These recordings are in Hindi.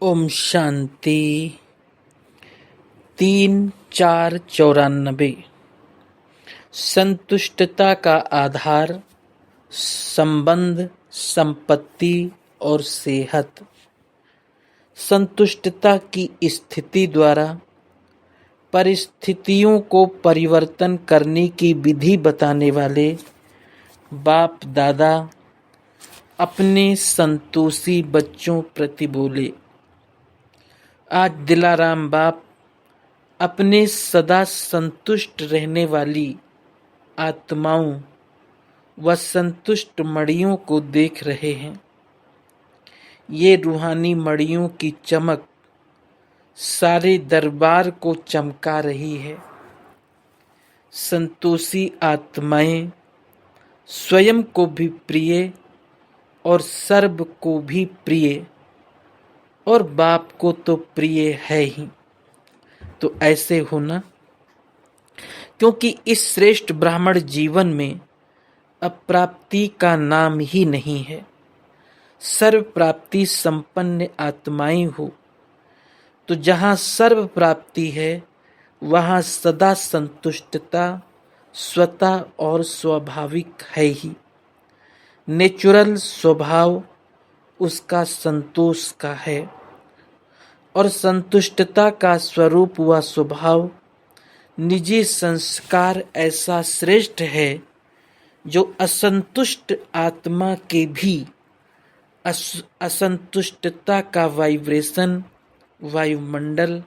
ओम शांति। 3-4-94। संतुष्टता का आधार संबंध, संपत्ति और सेहत। संतुष्टता की स्थिति द्वारा परिस्थितियों को परिवर्तन करने की विधि बताने वाले बाप दादा अपने संतोषी बच्चों प्रति बोले। आज दिलाराम बाप अपने सदा संतुष्ट रहने वाली आत्माओं व संतुष्ट मणियों को देख रहे हैं। ये रूहानी मणियों की चमक सारे दरबार को चमका रही है। संतोषी आत्माएं स्वयं को भी प्रिय और सर्व को भी प्रिय और बाप को तो प्रिय है ही। तो ऐसे होना, क्योंकि इस श्रेष्ठ ब्राह्मण जीवन में अप्राप्ति का नाम ही नहीं है। सर्व प्राप्ति संपन्न आत्माएं हो, तो जहाँ सर्व प्राप्ति है वहाँ सदा संतुष्टता स्वतः और स्वाभाविक है ही। नेचुरल स्वभाव उसका संतोष का है और संतुष्टता का स्वरूप व स्वभाव निजी संस्कार ऐसा श्रेष्ठ है जो असंतुष्ट आत्मा के भी असंतुष्टता का वाइब्रेशन वायुमंडल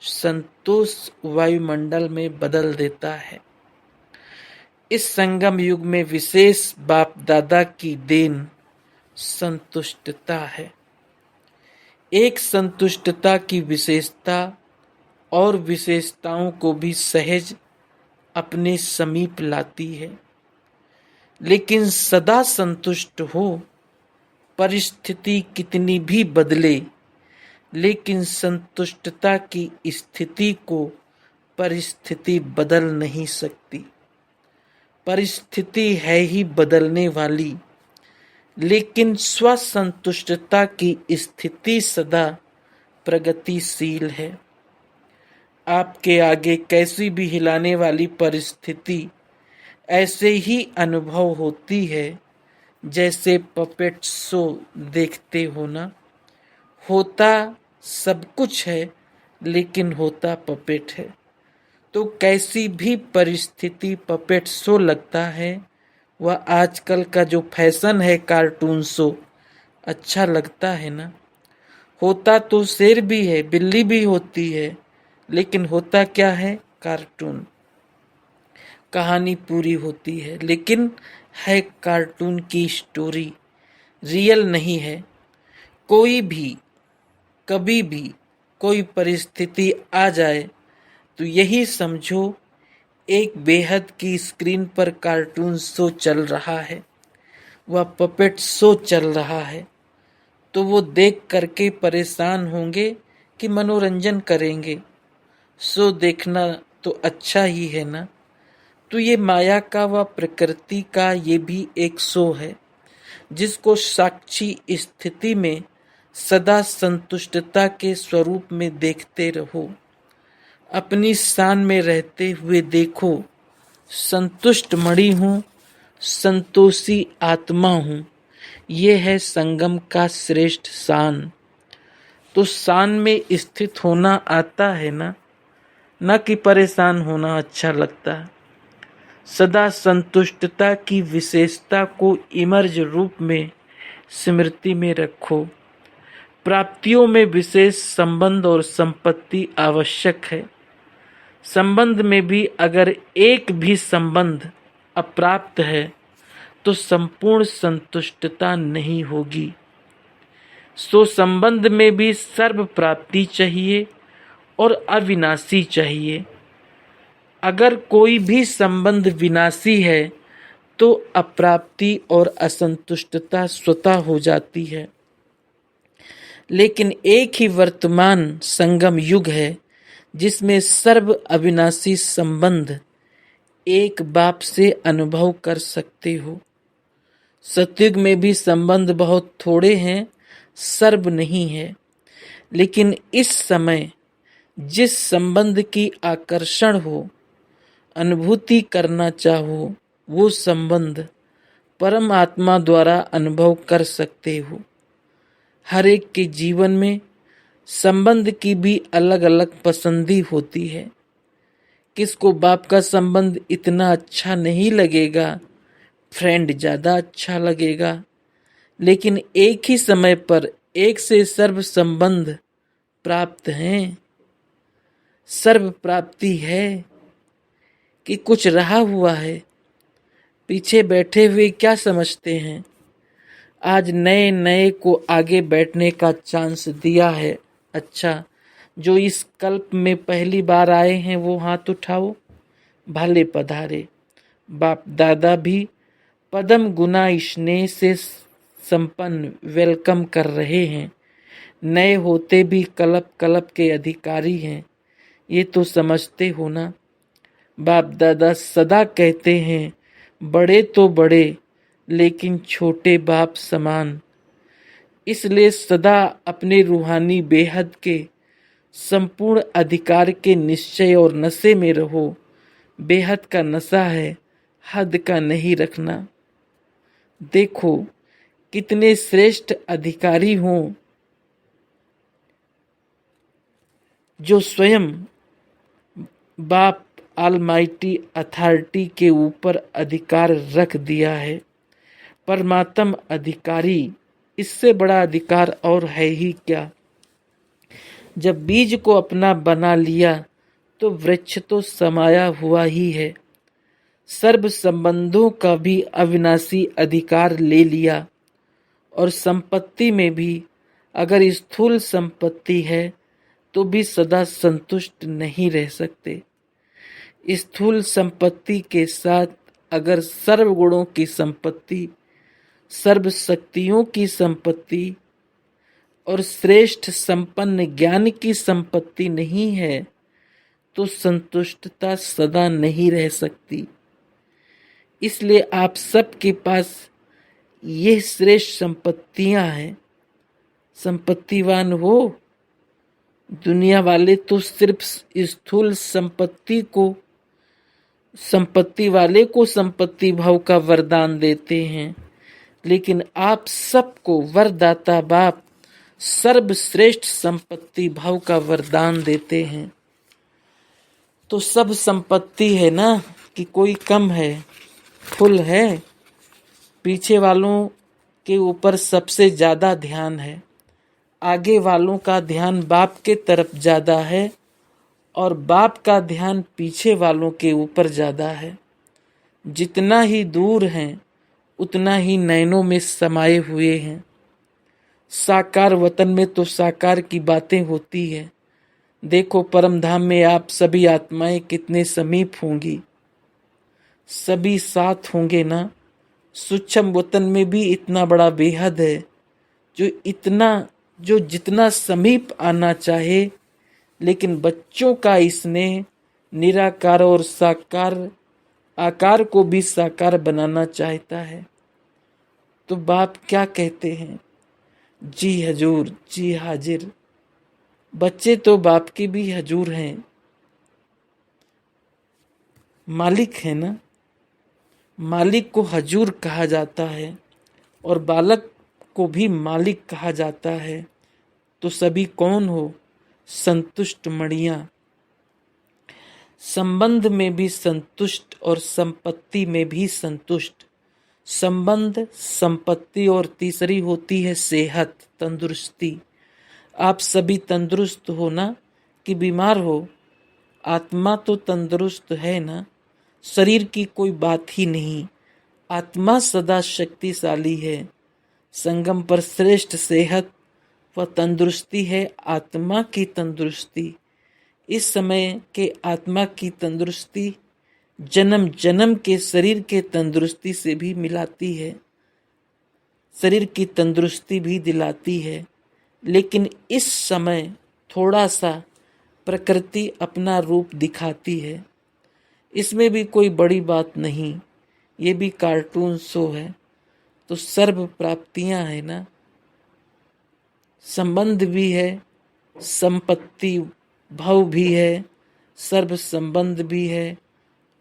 संतोष वायुमंडल में बदल देता है। इस संगम युग में विशेष बाप दादा की देन संतुष्टता है। एक संतुष्टता की विशेषता और विशेषताओं को भी सहज अपने समीप लाती है, लेकिन सदा संतुष्ट हो। परिस्थिति कितनी भी बदले, लेकिन संतुष्टता की स्थिति को परिस्थिति बदल नहीं सकती। परिस्थिति है ही बदलने वाली, लेकिन स्वसंतुष्टता की स्थिति सदा प्रगतिशील है। आपके आगे कैसी भी हिलाने वाली परिस्थिति ऐसे ही अनुभव होती है जैसे पपेट शो देखते हो ना। होता सब कुछ है, लेकिन होता पपेट है। तो कैसी भी परिस्थिति पपेट शो लगता है। वह आजकल का जो फैशन है कार्टून शो अच्छा लगता है ना। होता तो शेर भी है, बिल्ली भी होती है, लेकिन होता क्या है? कार्टून। कहानी पूरी होती है, लेकिन है कार्टून की स्टोरी, रियल नहीं है। कोई भी कभी भी कोई परिस्थिति आ जाए तो यही समझो एक बेहद की स्क्रीन पर कार्टून शो चल रहा है, वह पपेट शो चल रहा है। तो वो देख करके परेशान होंगे कि मनोरंजन करेंगे। शो देखना तो अच्छा ही है ना। तो ये माया का व प्रकृति का ये भी एक शो है, जिसको साक्षी स्थिति में सदा संतुष्टता के स्वरूप में देखते रहो। अपनी शान में रहते हुए देखो, संतुष्ट मणि हूँ, संतोषी आत्मा हूँ। ये है संगम का श्रेष्ठ शान। तो शान में स्थित होना आता है ना, न कि परेशान होना अच्छा लगता है। सदा संतुष्टता की विशेषता को इमर्ज रूप में स्मृति में रखो। प्राप्तियों में विशेष संबंध और संपत्ति आवश्यक है। संबंध में भी अगर एक भी संबंध अप्राप्त है तो संपूर्ण संतुष्टता नहीं होगी। सो संबंध में भी सर्व प्राप्ति चाहिए और अविनाशी चाहिए। अगर कोई भी संबंध विनाशी है तो अप्राप्ति और असंतुष्टता स्वतः हो जाती है। लेकिन एक ही वर्तमान संगम युग है जिसमें सर्व अविनाशी संबंध एक बाप से अनुभव कर सकते हो। सतयुग में भी संबंध बहुत थोड़े हैं, सर्व नहीं है, लेकिन इस समय जिस संबंध की आकर्षण हो, अनुभूति करना चाहो, वो संबंध परम आत्मा द्वारा अनुभव कर सकते हो। हर एक के जीवन में संबंध की भी अलग अलग पसंदी होती है। किसको बाप का संबंध इतना अच्छा नहीं लगेगा, फ्रेंड ज़्यादा अच्छा लगेगा। लेकिन एक ही समय पर एक से सर्व संबंध प्राप्त हैं। सर्व प्राप्ति है कि कुछ रहा हुआ है। पीछे बैठे हुए क्या समझते हैं? आज नए नए को आगे बैठने का चांस दिया है। अच्छा, जो इस कल्प में पहली बार आए हैं वो हाथ उठाओ। भले पधारे। बाप दादा भी पदम गुना स्नेह से संपन्न वेलकम कर रहे हैं। नए होते भी कलप कलप के अधिकारी हैं, ये तो समझते हो ना। बाप दादा सदा कहते हैं बड़े तो बड़े लेकिन छोटे बाप समान। इसलिए सदा अपने रूहानी बेहद के संपूर्ण अधिकार के निश्चय और नशे में रहो। बेहद का नशा है, हद का नहीं रखना। देखो कितने श्रेष्ठ अधिकारी हों जो स्वयं बाप ऑलमाइटी अथॉरिटी के ऊपर अधिकार रख दिया है। परमात्म अधिकारी, इससे बड़ा अधिकार और है ही क्या। जब बीज को अपना बना लिया तो वृक्ष तो समाया हुआ ही है। सर्व संबंधों का भी अविनाशी अधिकार ले लिया। और संपत्ति में भी अगर स्थूल संपत्ति है तो भी सदा संतुष्ट नहीं रह सकते। स्थूल संपत्ति के साथ अगर सर्व गुणों की संपत्ति, सर्व शक्तियों की संपत्ति और श्रेष्ठ संपन्न ज्ञान की संपत्ति नहीं है तो संतुष्टता सदा नहीं रह सकती। इसलिए आप सबके पास ये श्रेष्ठ संपत्तियां हैं। संपत्तिवान हो। दुनिया वाले तो सिर्फ स्थूल संपत्ति वाले को संपत्ति भाव का वरदान देते हैं, लेकिन आप सबको वरदाता बाप सर्वश्रेष्ठ संपत्ति भाव का वरदान देते हैं। तो सब संपत्ति है ना कि कोई कम है? फुल है। पीछे वालों के ऊपर सबसे ज्यादा ध्यान है। आगे वालों का ध्यान बाप के तरफ ज्यादा है और बाप का ध्यान पीछे वालों के ऊपर ज्यादा है। जितना ही दूर हैं उतना ही नयनों में समाये हुए हैं। साकार वतन में तो साकार की बातें होती है। देखो परम धाम में आप सभी आत्माएं कितने समीप होंगी, सभी साथ होंगे ना। सूक्ष्म वतन में भी इतना बड़ा बेहद है जो जितना समीप आना चाहे, लेकिन बच्चों का स्नेह निराकार और साकार आकार को भी साकार बनाना चाहता है। तो बाप क्या कहते हैं? जी हजूर, जी हाजिर। बच्चे तो बाप के भी हजूर हैं, मालिक है ना। मालिक को हजूर कहा जाता है और बालक को भी मालिक कहा जाता है। तो सभी कौन हो? संतुष्ट मणियां। संबंध में भी संतुष्ट और संपत्ति में भी संतुष्ट। संबंध, संपत्ति और तीसरी होती है सेहत, तंदुरुस्ती। आप सभी तंदुरुस्त हो ना कि बीमार हो? आत्मा तो तंदुरुस्त है ना। शरीर की कोई बात ही नहीं। आत्मा सदा शक्तिशाली है। संगम पर श्रेष्ठ सेहत व तंदुरुस्ती है आत्मा की तंदुरुस्ती। इस समय के आत्मा की तंदुरुस्ती जन्म जन्म के शरीर के तंदुरुस्ती से भी मिलाती है, शरीर की तंदुरुस्ती भी दिलाती है। लेकिन इस समय थोड़ा सा प्रकृति अपना रूप दिखाती है। इसमें भी कोई बड़ी बात नहीं, ये भी कार्टून शो है। तो सर्व प्राप्तियां है ना। संबंध भी है, संपत्ति भाव भी है, सर्व संबंध भी है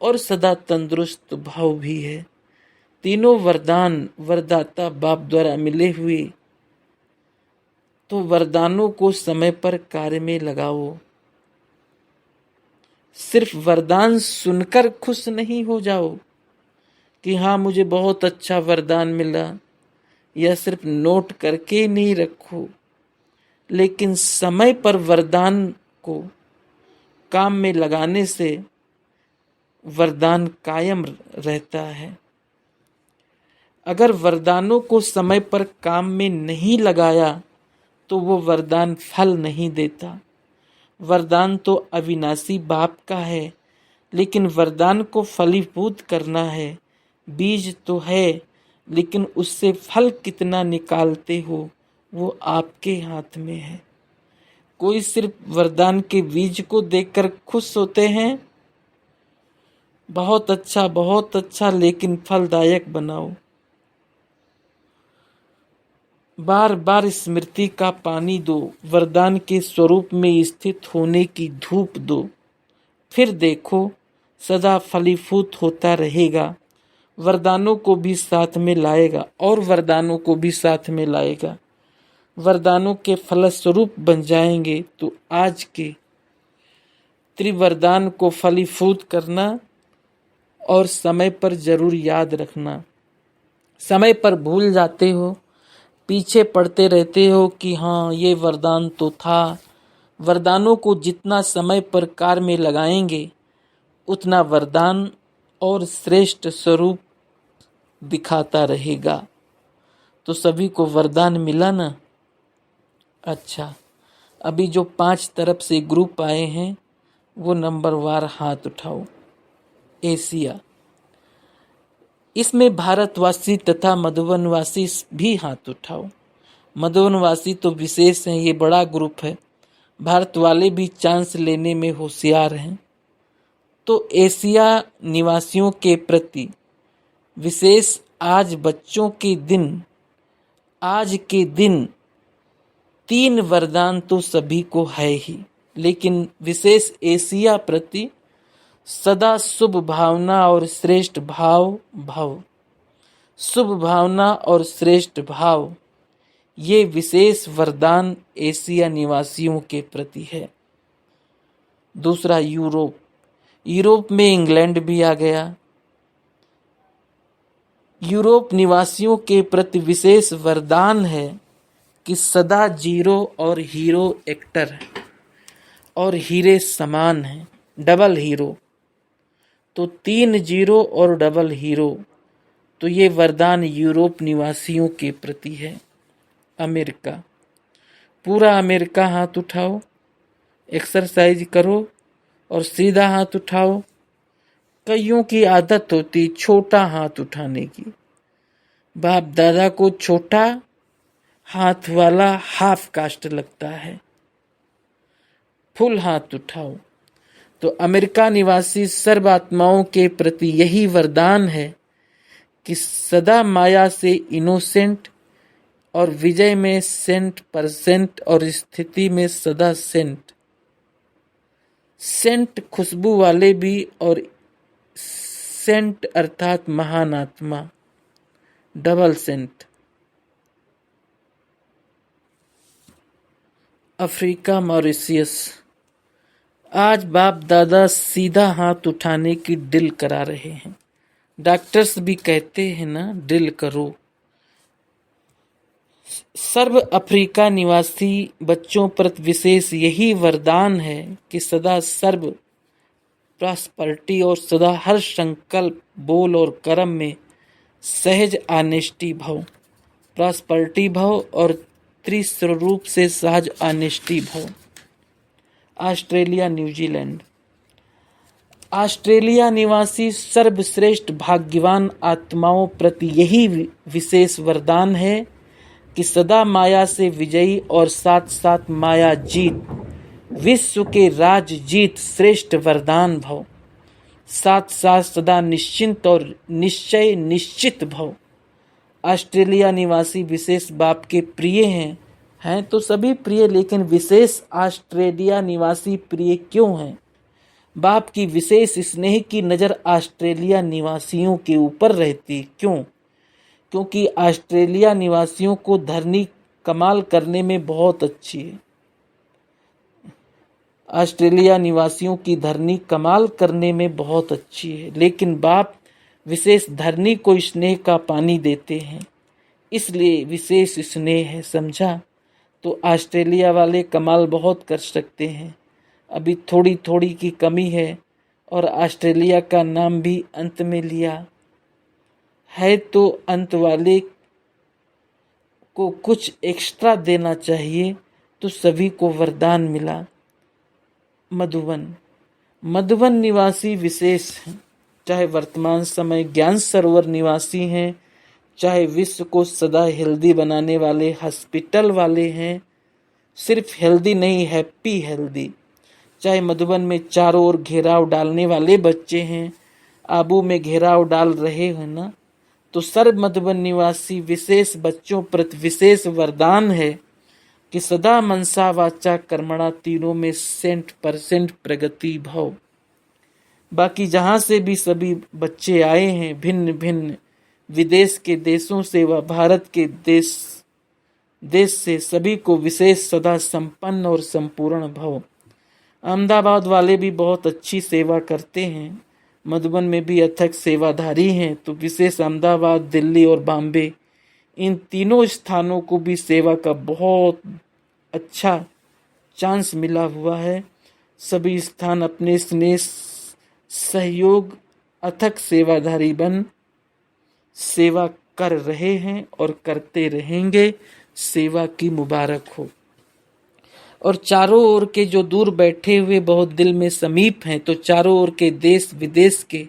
और सदा तंदुरुस्त भाव भी है। तीनों वरदान वरदाता बाप द्वारा मिले हुए, तो वरदानों को समय पर कार्य में लगाओ। सिर्फ वरदान सुनकर खुश नहीं हो जाओ कि हाँ मुझे बहुत अच्छा वरदान मिला, या सिर्फ नोट करके नहीं रखो, लेकिन समय पर वरदान को काम में लगाने से वरदान कायम रहता है। अगर वरदानों को समय पर काम में नहीं लगाया तो वो वरदान फल नहीं देता। वरदान तो अविनाशी बाप का है, लेकिन वरदान को फलीभूत करना है। बीज तो है, लेकिन उससे फल कितना निकालते हो वो आपके हाथ में है। कोई सिर्फ वरदान के बीज को देखकर खुश होते हैं, बहुत अच्छा, लेकिन फलदायक बनाओ। बार बार स्मृति का पानी दो, वरदान के स्वरूप में स्थित होने की धूप दो, फिर देखो सदा फलीभूत होता रहेगा। वरदानों को भी साथ में लाएगा और वरदानों को भी साथ में लाएगा। वरदानों के फलस्वरूप बन जाएंगे। तो आज के त्रिवरदान को फलीभूत करना और समय पर जरूर याद रखना। समय पर भूल जाते हो, पीछे पड़ते रहते हो कि हाँ ये वरदान तो था। वरदानों को जितना समय पर कार्य में लगाएंगे उतना वरदान और श्रेष्ठ स्वरूप दिखाता रहेगा। तो सभी को वरदान मिला ना? अच्छा, अभी जो 5 तरफ से ग्रुप आए हैं वो नंबरवार हाथ उठाओ। एशिया, इसमें भारतवासी तथा मधुबनवासी भी हाथ उठाओ। मधुबनवासी तो विशेष हैं, ये बड़ा ग्रुप है। भारत वाले भी चांस लेने में होशियार हैं। तो एशिया निवासियों के प्रति विशेष आज बच्चों के दिन, आज के दिन 3 वरदान तो सभी को है ही, लेकिन विशेष एशिया प्रति सदा शुभ भावना और श्रेष्ठ भाव, शुभ भावना और श्रेष्ठ भाव, ये विशेष वरदान एशिया निवासियों के प्रति है। दूसरा यूरोप में इंग्लैंड भी आ गया। यूरोप निवासियों के प्रति विशेष वरदान है कि सदा जीरो और हीरो एक्टर है और हीरे समान है, डबल हीरो। तो 3 जीरो और डबल हीरो, तो ये वरदान यूरोप निवासियों के प्रति है। अमेरिका, पूरा अमेरिका हाथ उठाओ, एक्सरसाइज करो और सीधा हाथ उठाओ। कईयों की आदत होती छोटा हाथ उठाने की। बाप दादा को छोटा हाथ वाला हाफ कास्ट लगता है। फुल हाथ उठाओ। तो अमेरिका निवासी सर्व आत्माओं के प्रति यही वरदान है कि सदा माया से इनोसेंट और विजय में सेंट और स्थिति में सदा सेंट खुशबू वाले भी और सेंट अर्थात महान आत्मा, डबल सेंट। अफ्रीका मॉरिशियस, आज बाप दादा सीधा हाथ उठाने की ड्रिल करा रहे हैं। डॉक्टर्स भी कहते हैं ना, ड्रिल करो। सर्व अफ्रीका निवासी बच्चों पर विशेष यही वरदान है कि सदा सर्व प्रॉस्पर्टी और सदा हर संकल्प, बोल और कर्म में सहज ऑनेस्टी भाव, प्रॉस्पर्टी भाव और त्रिस्वरूप से सहज ऑनेस्टी भाव। ऑस्ट्रेलिया न्यूजीलैंड, ऑस्ट्रेलिया निवासी सर्वश्रेष्ठ भाग्यवान आत्माओं प्रति यही विशेष वरदान है कि सदा माया से विजयी और साथ साथ माया जीत, विश्व के राज जीत श्रेष्ठ वरदान भव, साथ साथ सदा निश्चिंत और निश्चय निश्चित भव। ऑस्ट्रेलिया निवासी विशेष बाप के प्रिय हैं हैं तो सभी प्रिय, लेकिन विशेष ऑस्ट्रेलिया निवासी प्रिय क्यों हैं? बाप की विशेष स्नेह की नज़र ऑस्ट्रेलिया निवासियों के ऊपर रहती। क्यों? क्योंकि ऑस्ट्रेलिया निवासियों को धरनी कमाल करने में बहुत अच्छी है। ऑस्ट्रेलिया निवासियों की धरनी कमाल करने में बहुत अच्छी है, लेकिन बाप विशेष धरनी को स्नेह का पानी देते हैं, इसलिए विशेष स्नेह है, समझा? तो ऑस्ट्रेलिया वाले कमाल बहुत कर सकते हैं। अभी थोड़ी थोड़ी की कमी है और ऑस्ट्रेलिया का नाम भी अंत में लिया है, तो अंत वाले को कुछ एक्स्ट्रा देना चाहिए, तो सभी को वरदान मिला। मधुबन निवासी विशेष हैं, चाहे वर्तमान समय ज्ञान सरोवर निवासी हैं, चाहे विश्व को सदा हेल्दी बनाने वाले हॉस्पिटल वाले हैं, सिर्फ हेल्दी नहीं, हैप्पी हेल्दी, चाहे मधुबन में चारों ओर घेराव डालने वाले बच्चे हैं, आबू में घेराव डाल रहे हैं ना, तो सर्व मधुबन निवासी विशेष बच्चों प्रति विशेष वरदान है कि सदा मनसा वाचा कर्मणा तीनों में 100% प्रगति भाव। बाकी जहाँ से भी सभी बच्चे आए हैं, भिन्न भिन्न विदेश के देशों से व भारत के देश से, सभी को विशेष सदा संपन्न और संपूर्ण भव। अहमदाबाद वाले भी बहुत अच्छी सेवा करते हैं, मधुबन में भी अथक सेवाधारी हैं, तो विशेष अहमदाबाद, दिल्ली और बॉम्बे, इन तीनों स्थानों को भी सेवा का बहुत अच्छा चांस मिला हुआ है। सभी स्थान अपने स्नेह सहयोग अथक सेवाधारी बन सेवा कर रहे हैं और करते रहेंगे। सेवा की मुबारक हो। और चारों ओर के जो दूर बैठे हुए बहुत दिल में समीप हैं, तो चारों ओर के देश विदेश के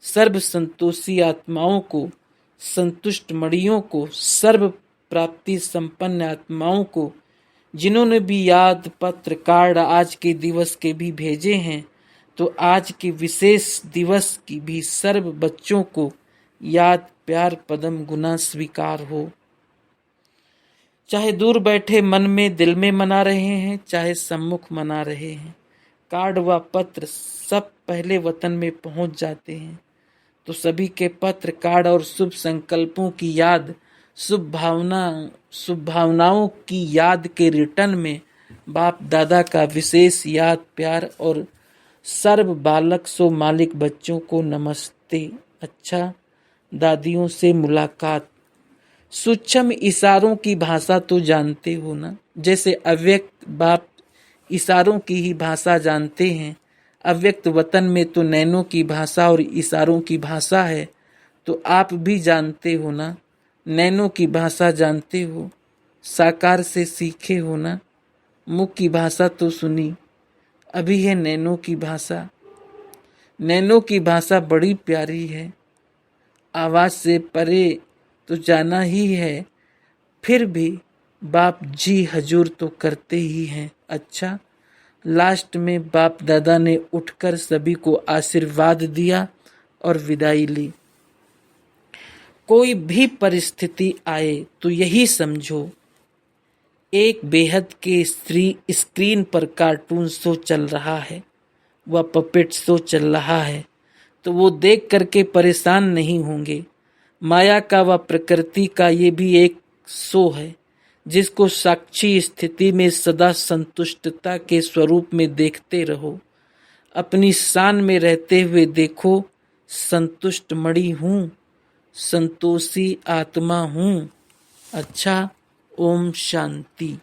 सर्व संतोषी आत्माओं को, संतुष्ट मणियों को, सर्व प्राप्ति संपन्न आत्माओं को, जिन्होंने भी याद पत्र कार्ड आज के दिवस के भी भेजे हैं, तो आज के विशेष दिवस की भी सर्व बच्चों को याद प्यार पदम गुना स्वीकार हो। चाहे दूर बैठे मन में दिल में मना रहे हैं, चाहे सम्मुख मना रहे हैं, कार्ड व पत्र सब पहले वतन में पहुंच जाते हैं, तो सभी के पत्र कार्ड और शुभ संकल्पों की याद, शुभ भावनाओं की याद के रिटर्न में बाप दादा का विशेष याद प्यार और सर्व बालक सो मालिक बच्चों को नमस्ते। अच्छा, दादियों से मुलाकात। सूक्ष्म इशारों की भाषा तो जानते हो ना, जैसे अव्यक्त बाप इशारों की ही भाषा जानते हैं, अव्यक्त वतन में तो नैनों की भाषा और इशारों की भाषा है, तो आप भी जानते हो ना, नैनों की भाषा जानते हो, साकार से सीखे हो ना, मुख की भाषा तो सुनी, अभी है नैनों की भाषा। नैनों की भाषा बड़ी प्यारी है, आवाज़ से परे तो जाना ही है, फिर भी बाप जी हजूर तो करते ही हैं। अच्छा, लास्ट में बाप दादा ने उठकर सभी को आशीर्वाद दिया और विदाई ली। कोई भी परिस्थिति आए तो यही समझो, एक बेहद के स्क्रीन पर कार्टून शो चल रहा है, वह पपेट शो चल रहा है, तो वो देख करके परेशान नहीं होंगे। माया का व प्रकृति का ये भी एक शो है, जिसको साक्षी स्थिति में सदा संतुष्टता के स्वरूप में देखते रहो। अपनी शान में रहते हुए देखो, संतुष्ट मणि हूँ, संतोषी आत्मा हूँ। अच्छा, ओम शांति।